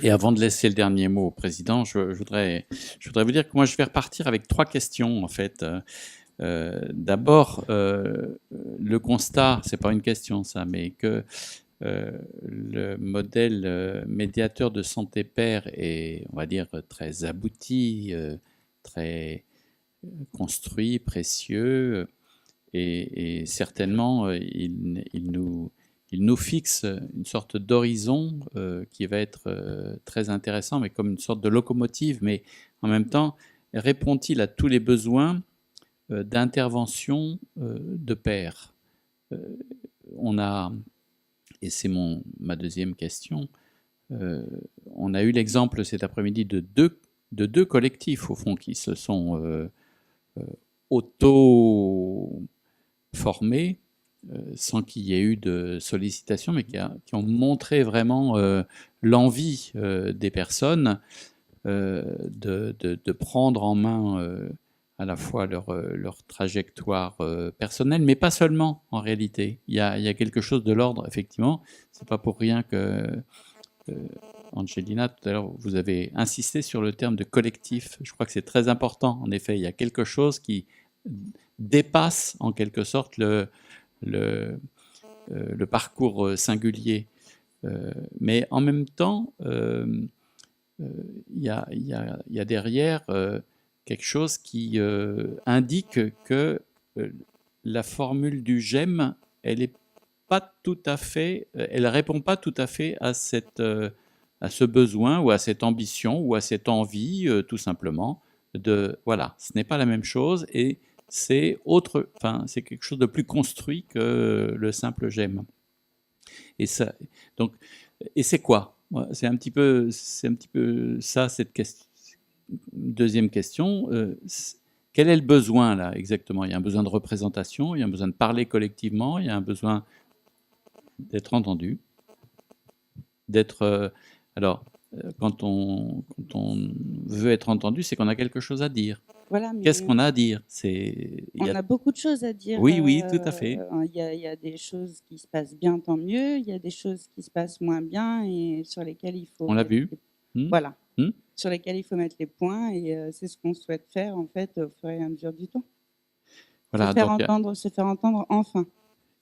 Et avant de laisser le dernier mot au président, je voudrais vous dire que moi, je vais repartir avec 3 questions, en fait. D'abord, le constat, c'est pas une question ça, mais que le modèle médiateur de santé pair est, on va dire, très abouti, très construit, précieux, et certainement, il nous fixe une sorte d'horizon qui va être très intéressant, mais comme une sorte de locomotive. Mais en même temps, répond-il à tous les besoins d'intervention de pair? Euh, on a, et c'est ma deuxième question, euh, on a eu l'exemple cet après-midi de deux collectifs, au fond, qui se sont euh, auto-formés sans qu'il y ait eu de sollicitation, mais qui ont montré vraiment l'envie des personnes de prendre en main à la fois leur trajectoire personnelle, mais pas seulement en réalité. Il y a quelque chose de l'ordre, effectivement. C'est pas pour rien que Angelina, tout à l'heure, vous avez insisté sur le terme de collectif. Je crois que c'est très important. En effet, il y a quelque chose qui dépasse en quelque sorte le, le parcours singulier. Mais en même temps, il y a derrière quelque chose qui indique que la formule du j'aime, elle est pas tout à fait, elle répond pas tout à fait à ce besoin ou à cette ambition ou à cette envie, tout simplement. Voilà, ce n'est pas la même chose et c'est quelque chose de plus construit que le simple j'aime. Et ça, donc, et c'est quoi? C'est un petit peu ça, cette deuxième question. Quel est le besoin là exactement? Il y a un besoin de représentation, il y a un besoin de parler collectivement, il y a un besoin d'être entendu, d'être. Alors, quand on veut être entendu, c'est qu'on a quelque chose à dire. Voilà, Qu'est-ce mais qu'on a à dire? on a beaucoup de choses à dire. Oui, oui, tout à fait. Il y a des choses qui se passent bien, tant mieux. Il y a des choses qui se passent moins bien et sur lesquelles il faut On l'a mettre vu. Hmm. voilà, Hmm. sur lesquelles il faut mettre les points et c'est ce qu'on souhaite faire en fait au fur et à mesure du temps. Voilà, donc Se faire entendre enfin.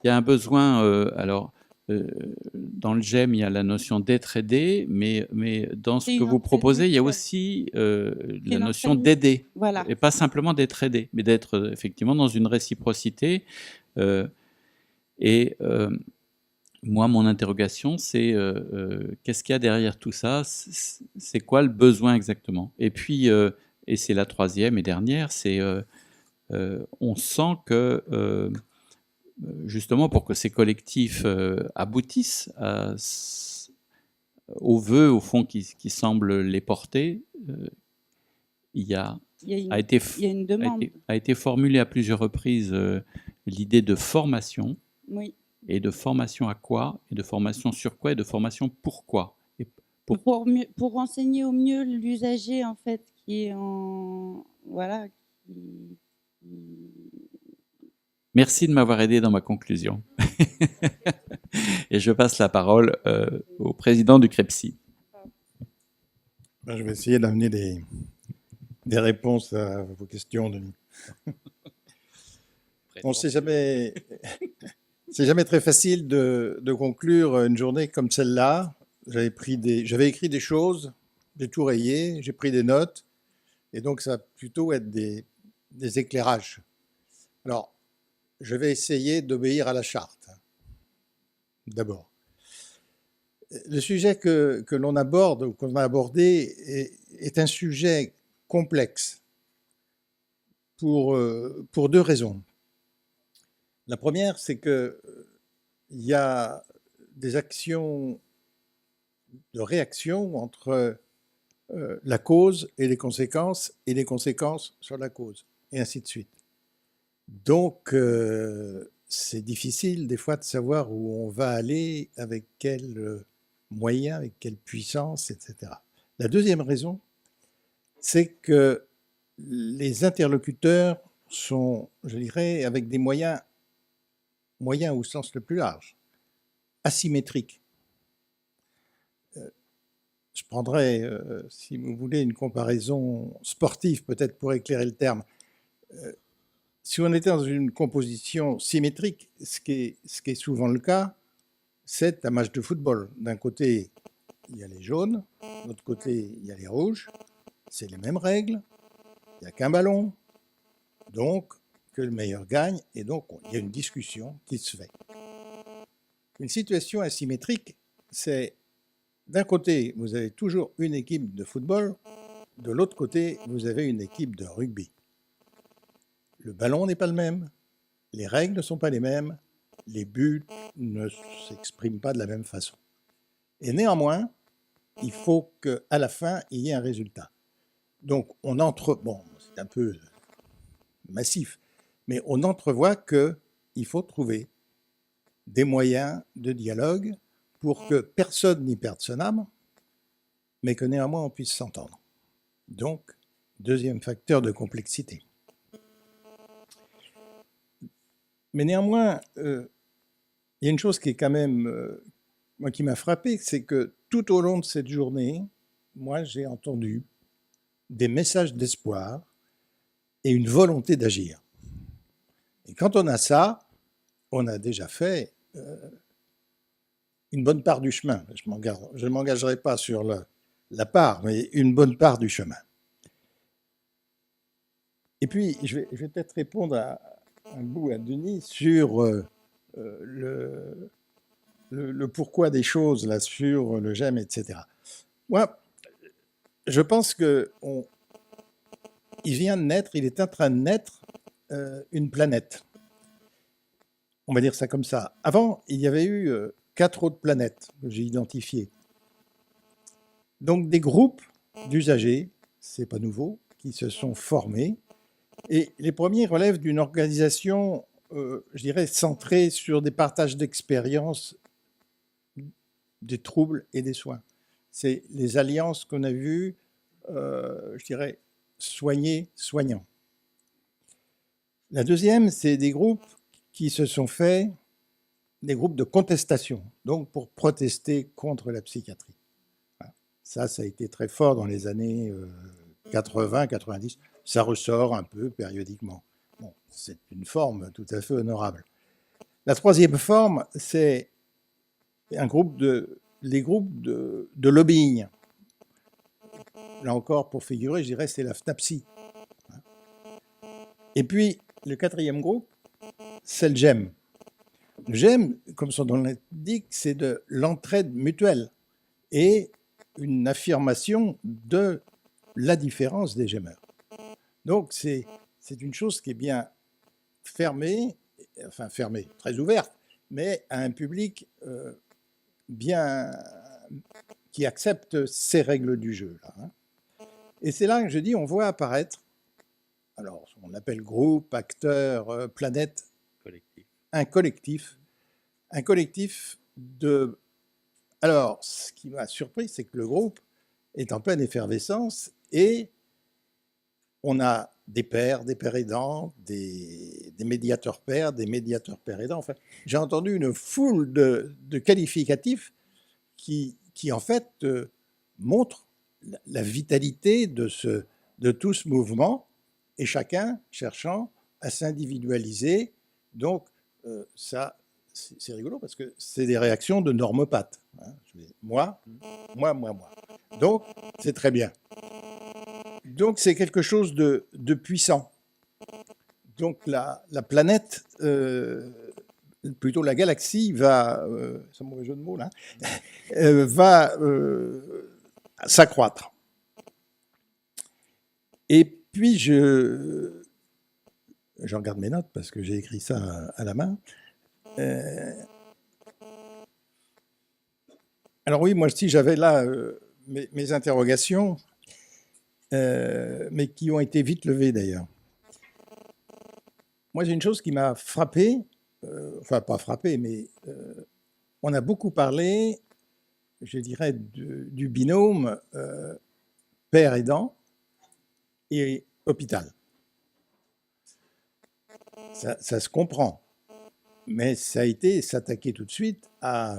il y a un besoin, alors, dans le GEM, il y a la notion d'être aidé, mais dans ce C'est que une vous entraide proposez, il y a mutuelle. aussi C'est la une notion entraide d'aider, voilà. et pas simplement d'être aidé, mais d'être effectivement dans une réciprocité. euh, et moi, mon interrogation, c'est qu'est-ce qu'il y a derrière tout ça? C'est quoi le besoin exactement? Et puis, et c'est la troisième et dernière, c'est on sent que justement pour que ces collectifs aboutissent aux vœux, au fond, qui semblent les porter, il y a, Il y a a une, été, il y a une demande. a été formulée à plusieurs reprises l'idée de formation, Oui. et de formation à quoi, et de formation sur quoi, et de formation pourquoi. Et pour... Pour renseigner au mieux l'usager en fait qui est en voilà qui Merci de m'avoir aidé dans ma conclusion. Et je passe la parole au président du CREPSI. Ben, je vais essayer d'amener des réponses à vos questions, Denis. Bon, c'est jamais très facile de conclure une journée comme celle-là. J'avais écrit des choses, j'ai tout rayé, j'ai pris des notes, et donc ça va plutôt être des éclairages. Alors, je vais essayer d'obéir à la charte, d'abord. Le sujet que l'on aborde, ou qu'on va aborder, est un sujet complexe pour deux raisons. La première, c'est qu'il y a des actions de réaction entre la cause et les conséquences sur la cause, et ainsi de suite. Donc, c'est difficile des fois de savoir où on va aller, avec quels moyens, avec quelle puissance, etc. La deuxième raison, c'est que les interlocuteurs sont, je dirais, avec des moyens au sens le plus large, asymétriques. je prendrais, si vous voulez, une comparaison sportive, peut-être pour éclairer le terme. Si on était dans une composition symétrique, ce qui est souvent le cas, c'est un match de football. D'un côté, il y a les jaunes, de l'autre côté, il y a les rouges. C'est les mêmes règles, il n'y a qu'un ballon, donc que le meilleur gagne, et donc il y a une discussion qui se fait. Une situation asymétrique, c'est d'un côté, vous avez toujours une équipe de football, de l'autre côté, vous avez une équipe de rugby. Le ballon n'est pas le même, les règles ne sont pas les mêmes, les buts ne s'expriment pas de la même façon. Et néanmoins, il faut qu'à la fin, il y ait un résultat. Donc, bon, c'est un peu massif, mais on entrevoit qu'il faut trouver des moyens de dialogue pour que personne n'y perde son âme, mais que néanmoins on puisse s'entendre. Donc, deuxième facteur de complexité. Mais néanmoins, il y a une chose qui est quand même, moi, qui m'a frappé, c'est que tout au long de cette journée, moi, j'ai entendu des messages d'espoir et une volonté d'agir. Et quand on a ça, on a déjà fait une bonne part du chemin. Je ne m'engagerai pas sur la part, mais une bonne part du chemin. Et puis, je vais peut-être répondre à un bout à Denis sur le pourquoi des choses, là, sur le j'aime, etc. Moi, je pense qu'il vient de naître, il est en train de naître une planète. On va dire ça comme ça. Avant, il y avait eu 4 autres planètes que j'ai identifiées. Donc des groupes d'usagers, c'est pas nouveau, qui se sont formés. Et les premiers relèvent d'une organisation, je dirais, centrée sur des partages d'expériences, des troubles et des soins. C'est les alliances qu'on a vues, je dirais, soignants. La deuxième, c'est des groupes qui se sont faits, des groupes de contestation, donc pour protester contre la psychiatrie. Ça a été très fort dans les années 80, 90. Ça ressort un peu périodiquement. Bon, c'est une forme tout à fait honorable. La troisième forme, c'est les groupes de lobbying. Là encore, pour figurer, je dirais, c'est la FNAPSI. Et puis, le quatrième groupe, c'est le GEM. Le GEM, comme son nom l'indique, c'est de l'entraide mutuelle et une affirmation de la différence des GEMeurs. Donc, c'est une chose qui est bien fermée, enfin fermée, très ouverte, mais à un public bien qui accepte ces règles du jeu. Là, hein. Et c'est là que je dis, on voit apparaître, alors on appelle groupe, acteur, planète, un collectif de... Alors, ce qui m'a surpris, c'est que le groupe est en pleine effervescence et on a des pères aidants, des médiateurs pères aidants. Enfin, j'ai entendu une foule de qualificatifs qui en fait montrent la vitalité de tout ce mouvement et chacun cherchant à s'individualiser. Donc, ça, c'est rigolo parce que c'est des réactions de normopathes. Hein. Moi. Donc, c'est très bien. Donc, c'est quelque chose de puissant. Donc, la planète, plutôt la galaxie, va, c'est un mauvais jeu de mots là, va s'accroître. Et puis, je regarde mes notes parce que j'ai écrit ça à la main. Alors oui, moi aussi, j'avais là mes interrogations, mais qui ont été vite levées d'ailleurs. Moi, j'ai une chose qui m'a frappé, enfin pas frappé, mais on a beaucoup parlé, je dirais, du binôme père aidant et hôpital. Ça se comprend, mais ça a été s'attaquer tout de suite à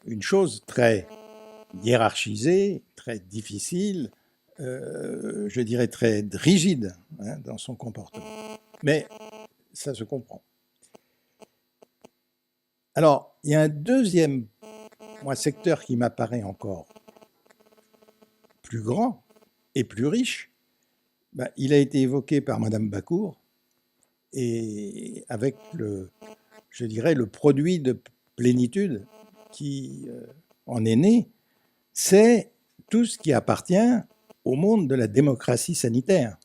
une chose très hiérarchisé, très difficile, je dirais très rigide hein, dans son comportement. Mais ça se comprend. Alors, il y a un deuxième secteur qui m'apparaît encore plus grand et plus riche. Il a été évoqué par Madame Bakour et avec je dirais, le produit de plénitude qui en est né, c'est tout ce qui appartient au monde de la démocratie sanitaire.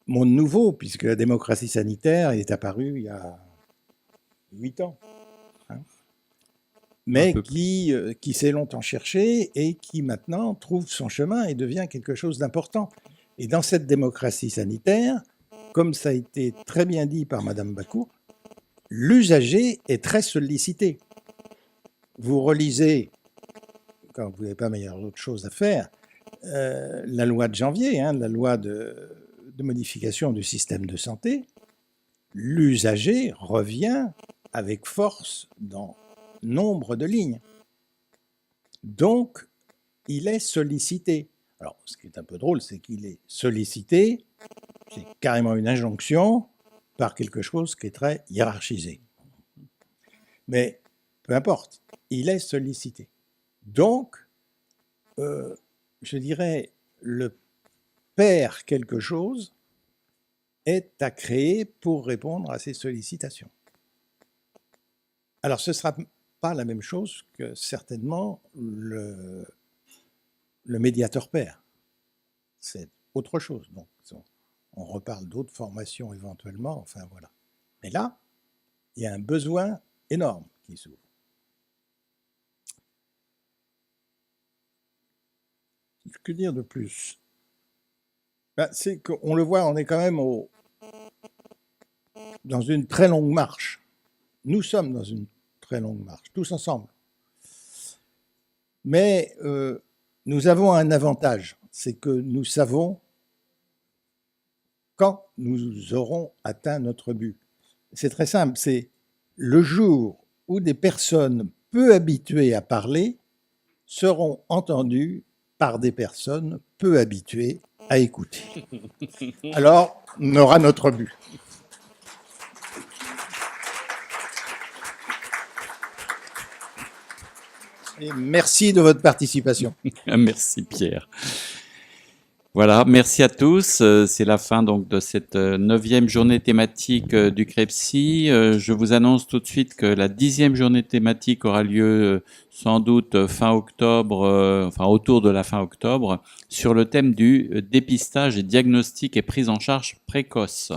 Monde nouveau, puisque la démocratie sanitaire est apparue il y a 8 ans. Hein, mais qui s'est longtemps cherché et qui maintenant trouve son chemin et devient quelque chose d'important. Et dans cette démocratie sanitaire, comme ça a été très bien dit par Madame Bakour, l'usager est très sollicité. Vous relisez, quand vous n'avez pas autre chose à faire, la loi de janvier, hein, la loi de modification du système de santé. L'usager revient avec force dans nombre de lignes. Donc, il est sollicité. Alors, ce qui est un peu drôle, c'est qu'il est sollicité, c'est carrément une injonction, par quelque chose qui est très hiérarchisé. Mais peu importe, il est sollicité. Donc, je dirais, le père quelque chose est à créer pour répondre à ces sollicitations. Alors, ce ne sera pas la même chose que certainement le médiateur père. C'est autre chose. Donc, on reparle d'autres formations éventuellement, enfin voilà. Mais là, il y a un besoin énorme qui s'ouvre. Que dire de plus? C'est qu'on le voit, on est quand même dans une très longue marche. Nous sommes dans une très longue marche, tous ensemble. Mais nous avons un avantage, c'est que nous savons quand nous aurons atteint notre but. C'est très simple, c'est le jour où des personnes peu habituées à parler seront entendues par des personnes peu habituées à écouter. Alors, on aura notre but. Et merci de votre participation. Merci Pierre. Voilà, merci à tous. C'est la fin donc de cette 9e journée thématique du CREPSI. Je vous annonce tout de suite que la 10e journée thématique aura lieu sans doute fin octobre, enfin autour de la fin octobre, sur le thème du dépistage et diagnostic et prise en charge précoce.